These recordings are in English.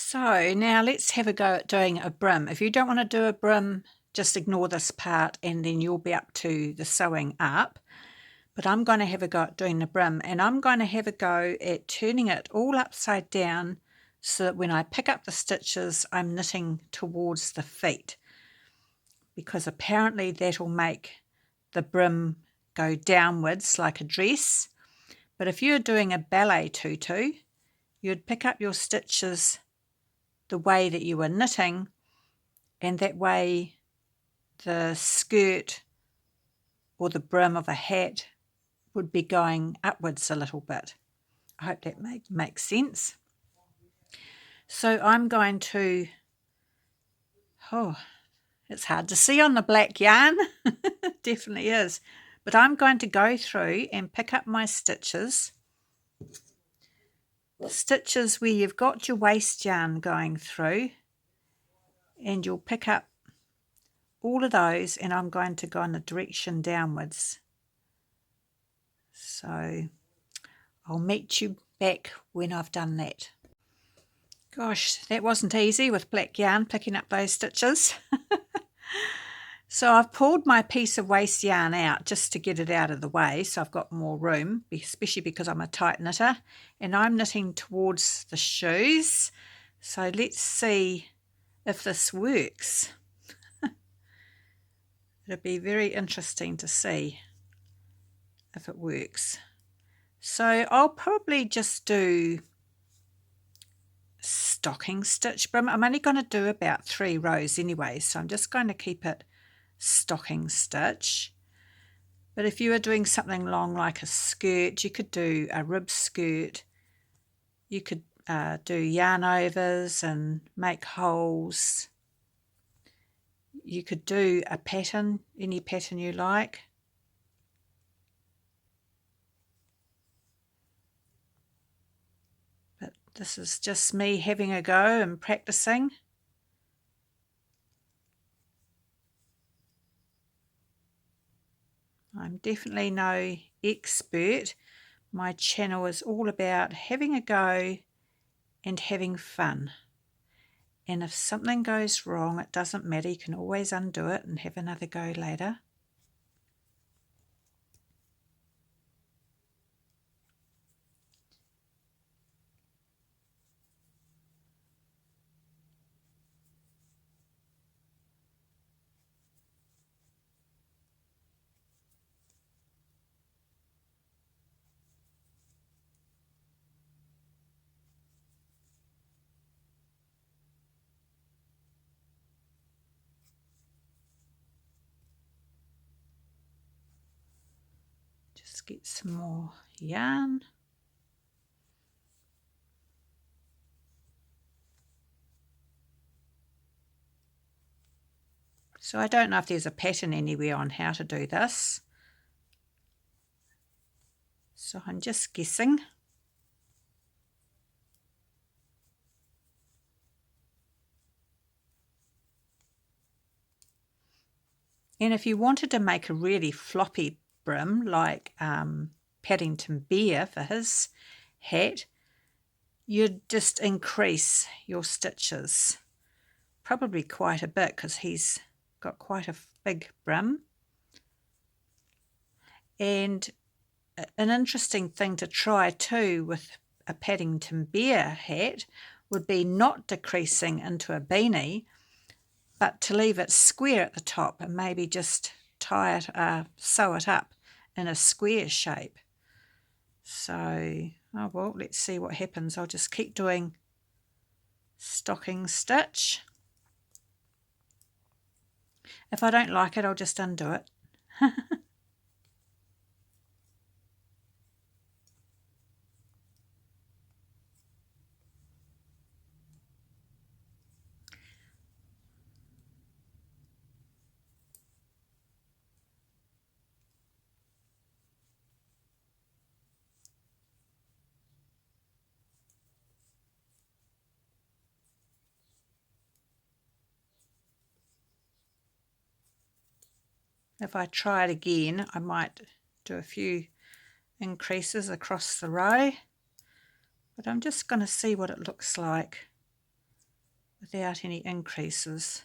So now let's have a go at doing a brim. If you don't want to do a brim, just ignore this part and then you'll be up to the sewing up. But I'm going to have a go at doing the brim, and I'm going to have a go at turning it all upside down so that when I pick up the stitches, I'm knitting towards the feet, because apparently that'll make the brim go downwards like a dress. But if you're doing a ballet tutu, you'd pick up your stitches the way that you were knitting, and that way the skirt or the brim of a hat would be going upwards a little bit. I hope that makes sense. So I'm going to, it's hard to see on the black yarn. Definitely is. But I'm going to go through and pick up my stitches. Stitches where you've got your waste yarn going through, and you'll pick up all of those, and I'm going to go in the direction downwards. So I'll meet you back when I've done that. Gosh, that wasn't easy with black yarn picking up those stitches. So I've pulled my piece of waste yarn out just to get it out of the way, so I've got more room, especially because I'm a tight knitter, and I'm knitting towards the shoes. So let's see if this works. It'll be very interesting to see if it works. So I'll probably just do stocking stitch brim. I'm only going to do about 3 rows anyway, so I'm just going to keep it stocking stitch. But if you were doing something long like a skirt, you could do a rib skirt. You could do yarn overs and make holes. You could do a pattern, any pattern you like. But this is just me having a go and practicing. I'm definitely no expert. My channel is all about having a go and having fun. And if something goes wrong, it doesn't matter. You can always undo it and have another go later. Just get some more yarn. So I don't know if there's a pattern anywhere on how to do this. So I'm just guessing. And if you wanted to make a really floppy brim like Paddington Bear for his hat, you'd just increase your stitches, probably quite a bit because he's got quite a big brim. And an interesting thing to try too with a Paddington Bear hat would be not decreasing into a beanie, but to leave it square at the top and maybe just tie it, sew it up in a square shape. So, oh well, let's see what happens. I'll just keep doing stocking stitch. If I don't like it, I'll just undo it. If I try it again, I might do a few increases across the row, but I'm just going to see what it looks like. without any increases.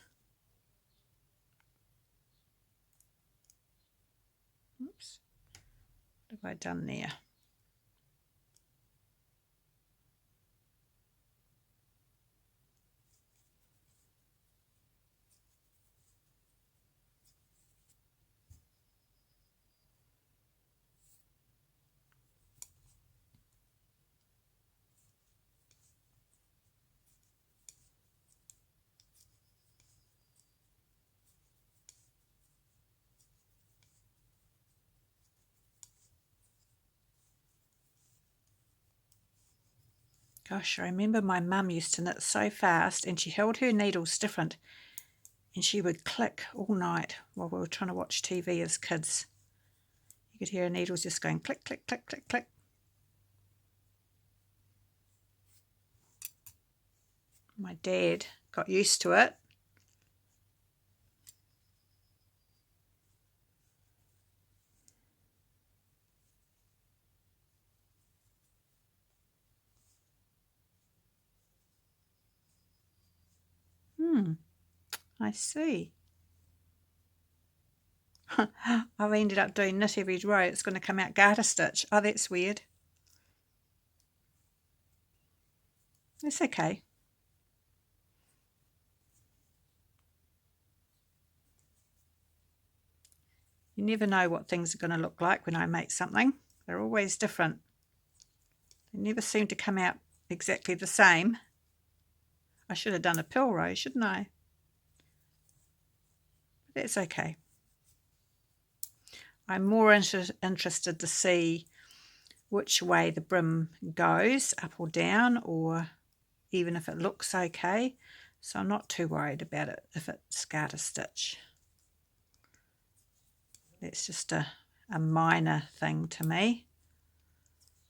Oops, what have I done there? Gosh, I remember my mum used to knit so fast and she held her needles different and she would click all night while we were trying to watch TV as kids. You could hear her needles just going click, click, click, click, click. My dad got used to it. I see. I've ended up doing knit every row. It's going to come out garter stitch. Oh, that's weird. It's okay. You never know what things are going to look like when I make something. They're always different. They never seem to come out exactly the same. I should have done a pill row, shouldn't I? But that's okay. I'm more interested to see which way the brim goes, up or down, or even if it looks okay. So I'm not too worried about it if it's garter stitch. That's just a minor thing to me.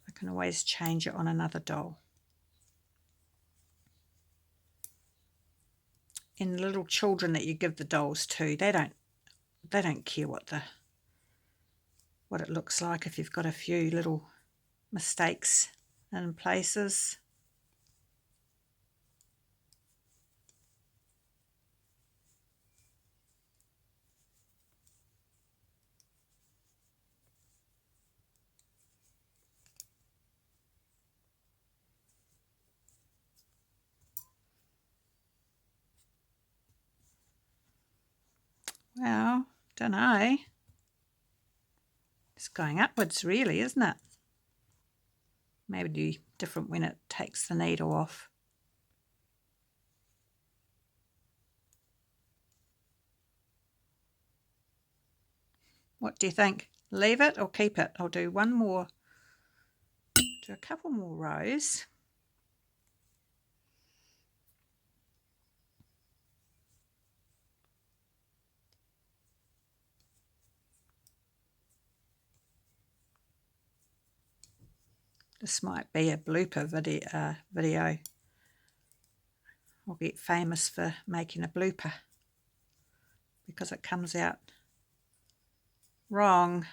I can always change it on another doll. And the little children that you give the dolls to, they don't care what it looks like if you've got a few little mistakes in places. Well, don't know. It's going upwards really, isn't it? Maybe different when it takes the needle off. What do you think? Leave it or keep it? I'll do one more, do a couple more rows. This might be a blooper video. I'll get famous for making a blooper because it comes out wrong.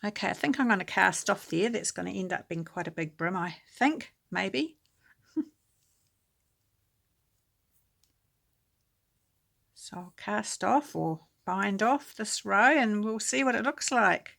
Okay, I think I'm going to cast off there. That's going to end up being quite a big brim, I think, maybe. So I'll cast off or bind off this row and we'll see what it looks like.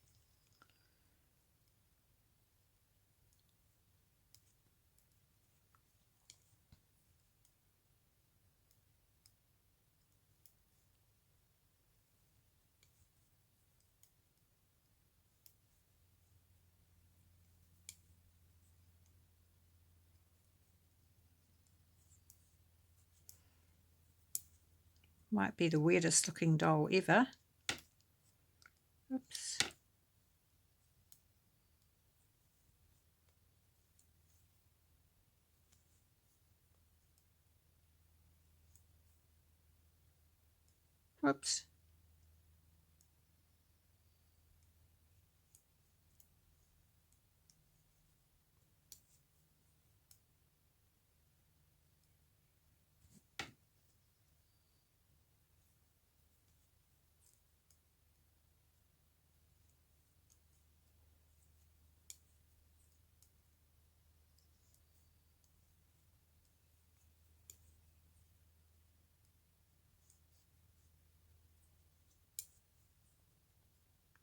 Might be the weirdest looking doll ever. Oops. Whoops.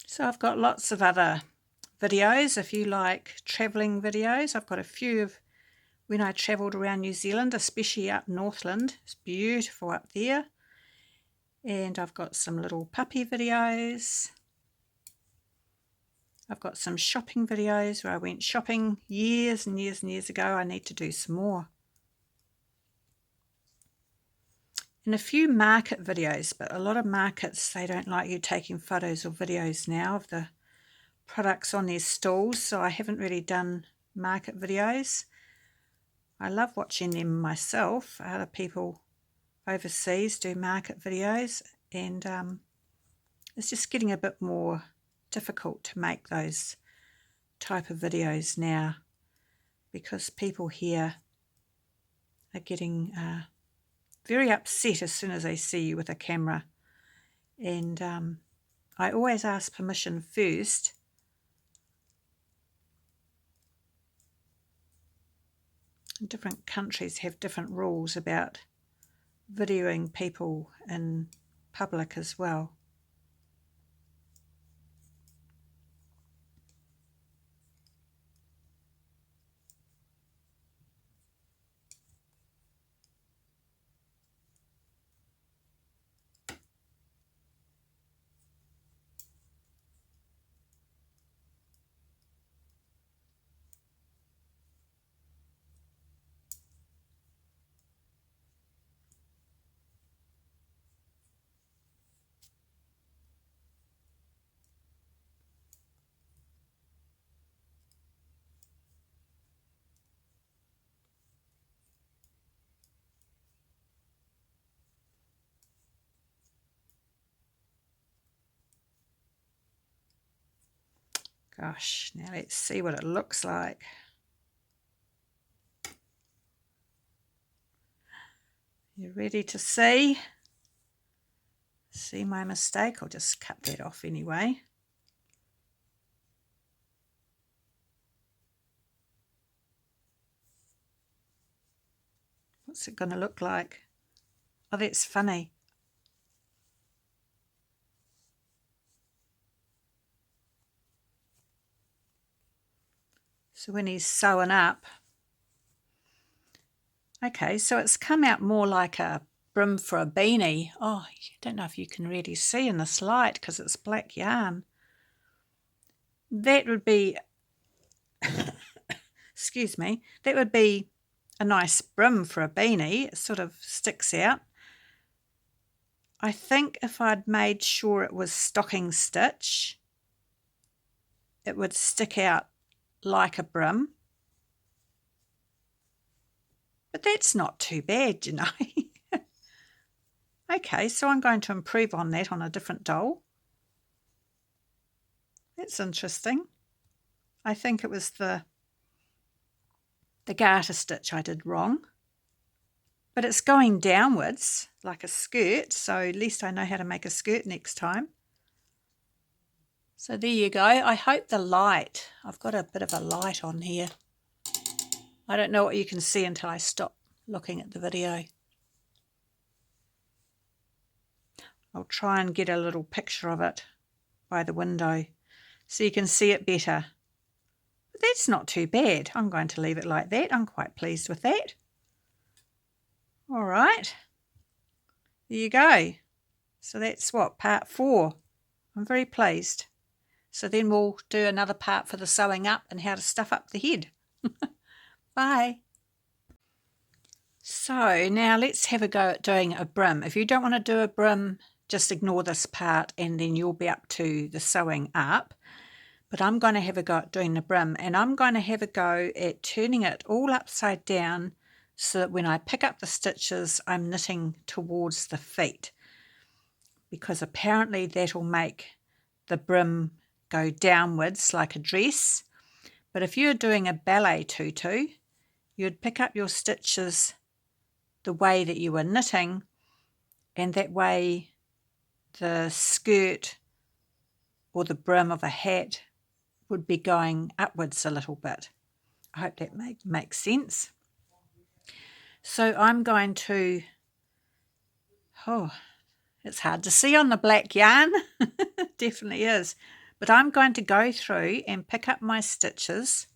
So I've got lots of other videos. If you like travelling videos, I've got a few of when I travelled around New Zealand, especially up Northland. It's beautiful up there. And I've got some little puppy videos. I've got some shopping videos where I went shopping years and years and years ago. I need to do some more. And a few market videos, but a lot of markets, they don't like you taking photos or videos now of the products on their stalls, so I haven't really done market videos. I love watching them myself. Other people overseas do market videos, and it's just getting a bit more difficult to make those type of videos now because people here are getting very upset as soon as they see you with a camera, and I always ask permission first. Different countries have different rules about videoing people in public as well. Gosh, now let's see what it looks like. You ready to see? See my mistake? I'll just cut that off anyway. What's it going to look like? Oh, that's funny. So when he's sewing up, okay, so it's come out more like a brim for a beanie. Oh, I don't know if you can really see in this light because it's black yarn. That would be, excuse me, that would be a nice brim for a beanie. It sort of sticks out. I think if I'd made sure it was stocking stitch, it would stick out like a brim. But that's not too bad, you know. Okay, so I'm going to improve on that on a different doll. That's interesting. I think it was the garter stitch I did wrong. But it's going downwards like a skirt, so at least I know how to make a skirt next time. So there you go. I hope the light, I've got a bit of a light on here. I don't know what you can see until I stop looking at the video. I'll try and get a little picture of it by the window so you can see it better. But that's not too bad. I'm going to leave it like that. I'm quite pleased with that. All right. There you go. So that's what, part 4. I'm very pleased. So then we'll do another part for the sewing up and how to stuff up the head. Bye. So now let's have a go at doing a brim. If you don't want to do a brim, just ignore this part and then you'll be up to the sewing up. But I'm going to have a go at doing the brim, and I'm going to have a go at turning it all upside down so that when I pick up the stitches, I'm knitting towards the feet, because apparently that'll make the brim go downwards like a dress. But if you're doing a ballet tutu, you'd pick up your stitches the way that you were knitting, and that way the skirt or the brim of a hat would be going upwards a little bit. I hope that makes sense. So I'm going to, it's hard to see on the black yarn, definitely is, but I'm going to go through and pick up my stitches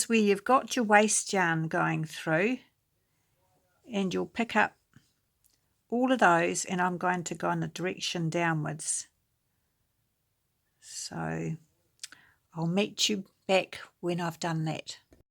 where you've got your waste yarn going through, and you'll pick up all of those, and I'm going to go in the direction downwards. So I'll meet you back when I've done that.